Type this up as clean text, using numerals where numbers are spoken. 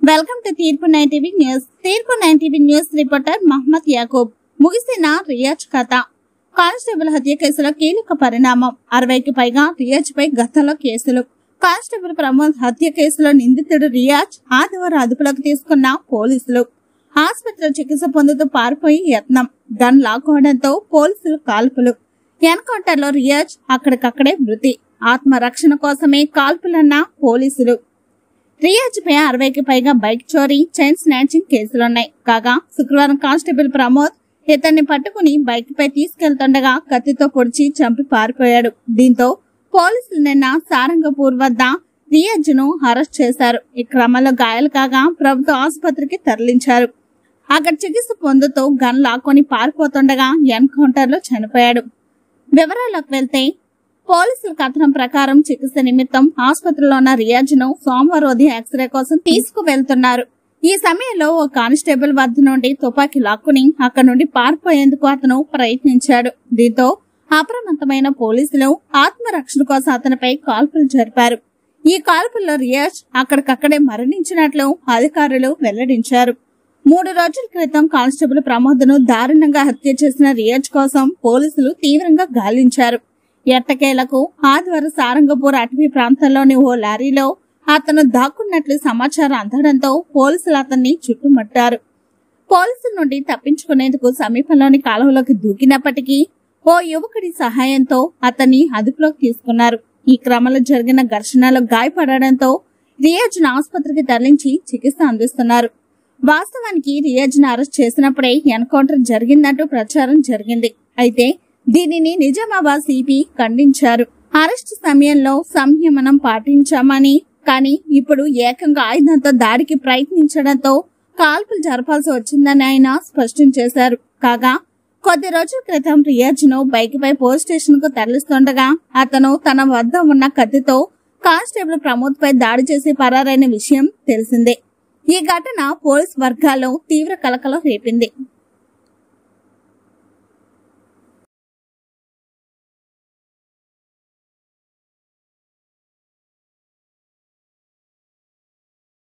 Welcome to తీర్పు 9 TV news. తీర్పు 9 TV news reporter Mohammed Yakub. ముగిసిన రియాజ్ కథ. కానిస్టేబుల్ హత్య కేసులో కీలక పరిణామం. 60కి పైగా రియాజ్ పై గతంలో కేసులు. కానిస్టేబుల్ ప్రమోద్ హత్య కేసులో నిందితుడు రియాజ్ ఆదివారం అదుపులోకి తీసుకున్న పోలీసులు. ఆసుపత్రిలో చికిత్స పొందుతూ పారిపోయి యత్నం. గన్ లాక్కోవడంతో పోలీసులు కాల్పులు. ఎన్కౌంటర్ లో రియాజ్ అక్కడికక్కడే మృతి. ఆత్మరక్షణ కోసమే కాల్పులన్న పోలీసులు. రియాజ్ పై 60కి పైగా బైక్ చోరీ, చైన్ స్నాచింగ్ కేసులున్నాయి. కాగా శుక్రవారం కానిస్టేబుల్ ప్రమోద్ ఇతన్ని పట్టుకుని బైక్ పై తీసుకెళ్తుండగా కత్తితో పొడిచి చంపి పారిపోయాడు. దీంతో పోలీసులు నిన్న సారంగపూర్ వద్ద రియాజ్ ను అరెస్ట్ చేశారు. ఈ క్రమంలో గాయాలు కాగా ప్రభుత్వ ఆసుపత్రికి తరలించారు. అక్కడ చికిత్స పొందుతూ గన్ లాక్కొని పారిపోతుండగా ఎన్కౌంటర్ లో చనిపోయాడు. వివరాల్లోకి వెళ్తే పోలీసుల కథనం ప్రకారం చికిత్స నిమిత్తం ఆసుపత్రిలో ఉన్న రియాజ్ ను సోమవారం ఉదయం ఎక్స్రే కోసం తీసుకువెళ్తున్నారు. ఈ సమయంలో ఓ కానిస్టేబుల్ వద్ద నుండి తుపాకీ లాక్కుని అక్కడి నుండి పారిపోయేందుకు అతను ప్రయత్నించాడు. దీంతో అప్రమత్తమైన పోలీసులు ఆత్మరక్షణ కోసం అతనిపై కాల్పులు జరిపారు. ఈ కాల్పుల్లో రియాజ్ అక్కడికక్కడే మరణించినట్లు అధికారులు వెల్లడించారు. 3 రోజుల క్రితం కానిస్టేబుల్ ప్రమోద్ ను దారుణంగా హత్య చేసిన రియాజ్ కోసం పోలీసులు తీవ్రంగా గాలించారు. ఎట్టకేలకు ఆదివారం సారంగపూర్ అటవీ ప్రాంతంలోని ఓ లారీలో అతను దాక్కున్నట్లు సమాచారం అందడంతో పోలీసులు అతన్ని చుట్టుముట్టారు. పోలీసుల నుండి తప్పించుకునేందుకు సమీపంలోని కాలువలోకి దూకినప్పటికీ ఓ యువకుడి సహాయంతో అతన్ని అదుపులోకి తీసుకున్నారు. ఈ క్రమంలో జరిగిన ఘర్షణలో గాయపడడంతో రియాజ్ ను ఆసుపత్రికి తరలించి చికిత్స అందిస్తున్నారు. వాస్తవానికి రియాజ్ ను అరెస్ట్ చేసినప్పుడే ఎన్కౌంటర్ జరిగిందంటూ ప్రచారం జరిగింది. అయితే దీనిని నిజామాబాద్ సిపి ఖండించారు. అరెస్టు సమయంలో సంయమనం పాటించామని, కానీ ఇప్పుడు ఏకంగా ఆయుధంతో దాడికి ప్రయత్నించడంతో కాల్పులు జరపాల్సి వచ్చిందని ఆయన స్పష్టం చేశారు. కాగా కొద్ది రోజుల క్రితం రియాజ్ ను బైక్ పై పోలీస్ స్టేషన్ కు తరలిస్తుండగా అతను తన వద్ద ఉన్న కత్తితో కానిస్టేబుల్ ప్రమోద్ పై దాడి చేసి పరారైన విషయం తెలిసిందే. ఈ ఘటన పోలీస్ వర్గాల్లో తీవ్ర కలకలం రేపింది.